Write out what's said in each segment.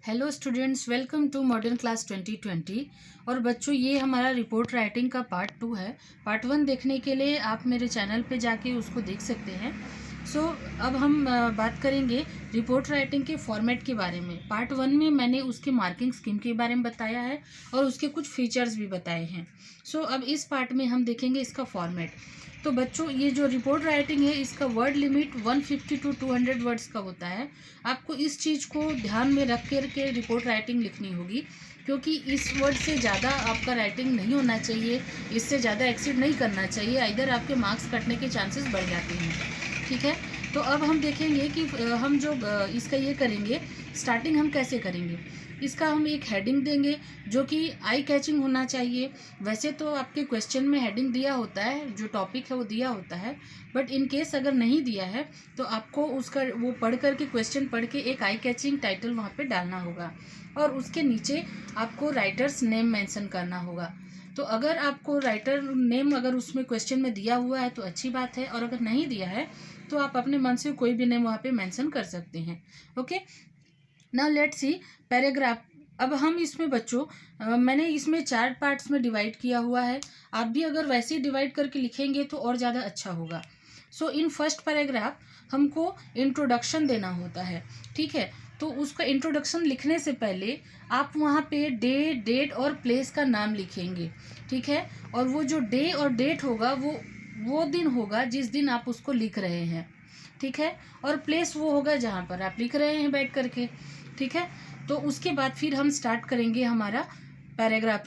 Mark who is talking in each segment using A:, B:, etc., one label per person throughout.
A: Hello students, welcome to modern class 2020। और बच्चों, ये हमारा रिपोर्ट राइटिंग का पार्ट 2 है। पार्ट 1 देखने के लिए आप मेरे चैनल पे जाके उसको देख सकते हैं। अब हम बात करेंगे रिपोर्ट राइटिंग के फॉर्मेट के बारे में। पार्ट 1 में मैंने उसके मार्किंग स्कीम के बारे में बताया है और उसके कुछ फीचर्स भी बताए हैं। अब इस पार्ट में हम देखेंगे इसका फॉर्मेट। तो बच्चों, ये जो रिपोर्ट राइटिंग है, इसका वर्ड लिमिट 150 टू 200 वर्ड्स का होता है। आपको इस चीज़ को ध्यान में रख कर के रिपोर्ट राइटिंग लिखनी होगी, क्योंकि इस वर्ड से ज़्यादा आपका राइटिंग नहीं होना चाहिए, इससे ज़्यादा एक्सीड नहीं करना चाहिए, इधर आपके मार्क्स कटने के चांसेस बढ़ जाते हैं। ठीक है, तो अब हम देखेंगे कि हम जो इसका ये करेंगे, स्टार्टिंग हम कैसे करेंगे। इसका हम एक हेडिंग देंगे जो कि आई कैचिंग होना चाहिए। वैसे तो आपके क्वेश्चन में हेडिंग दिया होता है, जो टॉपिक है वो दिया होता है, बट इन केस अगर नहीं दिया है तो आपको उसका वो पढ़ कर के, क्वेश्चन पढ़ के एक आई कैचिंग टाइटल वहाँ पे डालना होगा और उसके नीचे आपको राइटर्स नेम मेंशन करना होगा। तो अगर आपको राइटर नेम अगर उसमें क्वेश्चन में दिया हुआ है तो अच्छी बात है, और अगर नहीं दिया है तो आप अपने मन से कोई भी नेम वहाँ पे मेंशन कर सकते हैं। Okay, now let's see paragraph. अब हम इसमें बच्चों मैंने इसमें 4 पार्ट्स में डिवाइड किया हुआ है। आप भी अगर वैसे ही डिवाइड करके लिखेंगे तो और ज़्यादा अच्छा होगा। इन फर्स्ट पैराग्राफ हमको इंट्रोडक्शन देना होता है। ठीक है, तो उसका इंट्रोडक्शन लिखने से पहले आप वहाँ पे डे, डेट और प्लेस का नाम लिखेंगे। ठीक है, और वो जो डे और डेट होगा वो दिन होगा जिस दिन आप उसको लिख रहे हैं। ठीक है, और प्लेस वो होगा जहाँ पर आप लिख रहे हैं बैठ करके। ठीक है, तो उसके बाद फिर हम स्टार्ट करेंगे हमारा पैराग्राफ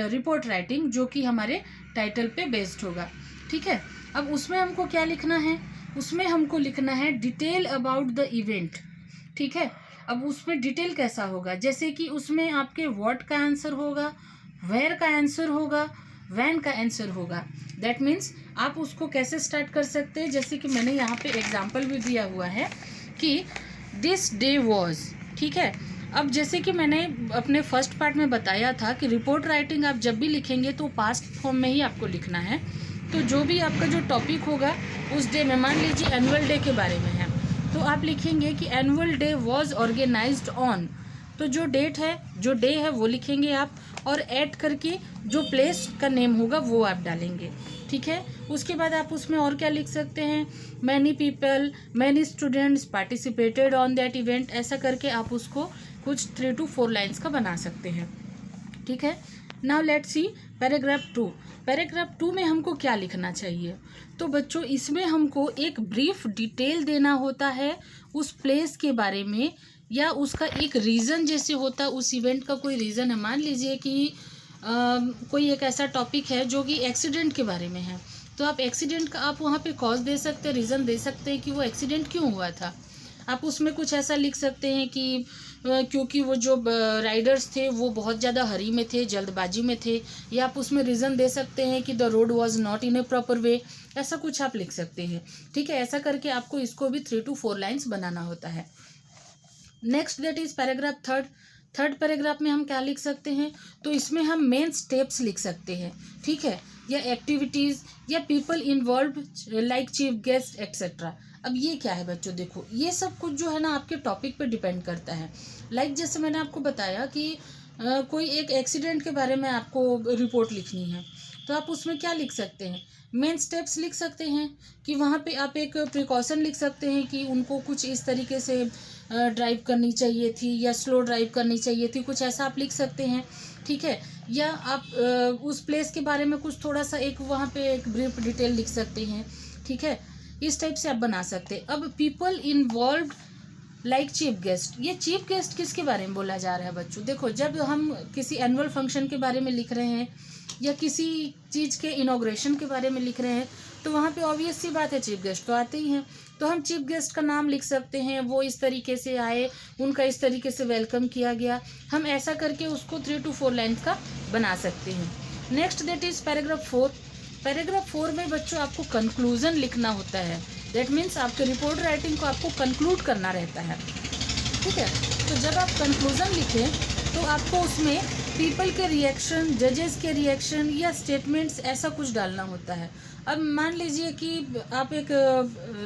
A: रिपोर्ट राइटिंग, जो कि हमारे टाइटल पे बेस्ड होगा। ठीक है, अब उसमें हमको क्या लिखना है, उसमें हमको लिखना है डिटेल अबाउट द इवेंट। ठीक है, अब उसमें डिटेल कैसा होगा, जैसे कि उसमें आपके व्हाट का आंसर होगा, वेयर का आंसर होगा, व्हेन का आंसर होगा। दैट मीन्स आप उसको कैसे स्टार्ट कर सकते हैं, जैसे कि मैंने यहाँ पे एग्जाम्पल भी दिया हुआ है कि दिस डे वॉज। ठीक है, अब जैसे कि मैंने अपने फर्स्ट पार्ट में बताया था कि रिपोर्ट राइटिंग आप जब भी लिखेंगे तो पास्ट फॉर्म में ही आपको लिखना है। तो जो भी आपका जो टॉपिक होगा उस डे में, मान लीजिए एनुअल डे के बारे में है, तो आप लिखेंगे कि annual day was organised on. तो जो डेट है, जो डे है वो लिखेंगे आप, और ऐड करके जो प्लेस का नेम होगा वो आप डालेंगे। ठीक है, उसके बाद आप उसमें और क्या लिख सकते हैं, many people, many students participated on that event, ऐसा करके आप उसको कुछ 3 to 4 लाइन्स का बना सकते हैं। ठीक है, now let's see paragraph 2। Paragraph 2 में हमको क्या लिखना चाहिए, तो बच्चों इसमें हमको एक ब्रीफ डिटेल देना होता है उस प्लेस के बारे में, या उसका एक रीज़न जैसे होता है, उस इवेंट का कोई रीज़न है। मान लीजिए कि कोई एक ऐसा टॉपिक है जो कि एक्सीडेंट के बारे में है, तो आप एक्सीडेंट का आप वहाँ पे कॉज दे सकते हैं, रीज़न दे सकते हैं कि वो एक्सीडेंट क्यों हुआ था। आप उसमें कुछ ऐसा लिख सकते हैं कि क्योंकि वो जो राइडर्स थे वो बहुत ज़्यादा हरी में थे, जल्दबाजी में थे, या आप उसमें रीज़न दे सकते हैं कि the road was not in A proper way, ऐसा कुछ आप लिख सकते हैं। ठीक है, ऐसा करके आपको इसको भी 3 to 4 लाइन्स बनाना होता है। Next that is paragraph third paragraph में हम क्या लिख सकते हैं, तो इसमें हम मेन स्टेप्स लिख सकते हैं। ठीक है, या एक्टिविटीज़, या people involve like chief guest etcetera. अब ये क्या है बच्चों, देखो ये सब कुछ जो है ना आपके टॉपिक पे डिपेंड करता है। जैसे मैंने आपको बताया कि कोई एक एक्सीडेंट के बारे में आपको रिपोर्ट लिखनी है, तो आप उसमें क्या लिख सकते हैं, मेन स्टेप्स लिख सकते हैं, कि वहाँ पे आप एक प्रिकॉशन लिख सकते हैं कि उनको कुछ इस तरीके से ड्राइव करनी चाहिए थी, या स्लो ड्राइव करनी चाहिए थी, कुछ ऐसा आप लिख सकते हैं। ठीक है, या आप उस प्लेस के बारे में कुछ थोड़ा सा एक वहाँ पे एक ब्रीफ डिटेल लिख सकते हैं। ठीक है, इस टाइप से आप बना सकते हैं। अब people involve like chief guest, ये चीफ गेस्ट किसके बारे में बोला जा रहा है बच्चों, देखो जब हम किसी एनुअल फंक्शन के बारे में लिख रहे हैं या किसी चीज़ के इनॉग्रेशन के बारे में लिख रहे हैं, तो वहाँ पे ऑब्वियस सी बात है चीफ गेस्ट तो आते ही हैं। तो हम चीफ गेस्ट का नाम लिख सकते हैं, वो इस तरीके से आए, उनका इस तरीके से वेलकम किया गया, हम ऐसा करके उसको 3 to 4 लाइन का बना सकते हैं। Next that is paragraph 4। Paragraph 4 में बच्चों आपको कंक्लूजन लिखना होता है। दैट मीन्स आपके रिपोर्ट राइटिंग को आपको कंक्लूड करना रहता है। ठीक है, तो जब आप कंक्लूजन लिखें तो आपको उसमें पीपल के रिएक्शन, जजेस के रिएक्शन या स्टेटमेंट्स ऐसा कुछ डालना होता है। अब मान लीजिए कि आप एक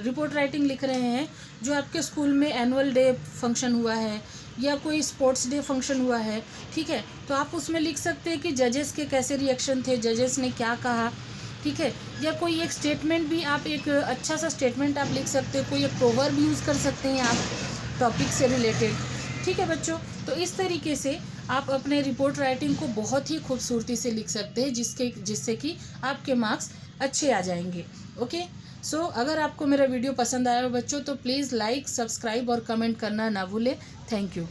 A: रिपोर्ट राइटिंग लिख रहे हैं जो आपके स्कूल में एनुअल डे फंक्शन हुआ है या कोई स्पोर्ट्स डे फंक्शन हुआ है, ठीक है, तो आप उसमें लिख सकते हैं कि जजेस के कैसे रिएक्शन थे, जजेस ने क्या कहा, ठीक है। या कोई एक स्टेटमेंट भी आप एक अच्छा सा स्टेटमेंट आप लिख सकते हो, कोई एक प्रोवर्ब यूज़ कर सकते हैं आप टॉपिक से रिलेटेड, ठीक है बच्चों। तो इस तरीके से आप अपने रिपोर्ट राइटिंग को बहुत ही खूबसूरती से लिख सकते हैं जिससे कि आपके मार्क्स अच्छे आ जाएंगे। ओके, सो अगर आपको मेरा वीडियो पसंद आया हो बच्चों तो प्लीज़ लाइक, सब्सक्राइब और कमेंट करना ना भूलें। Thank you.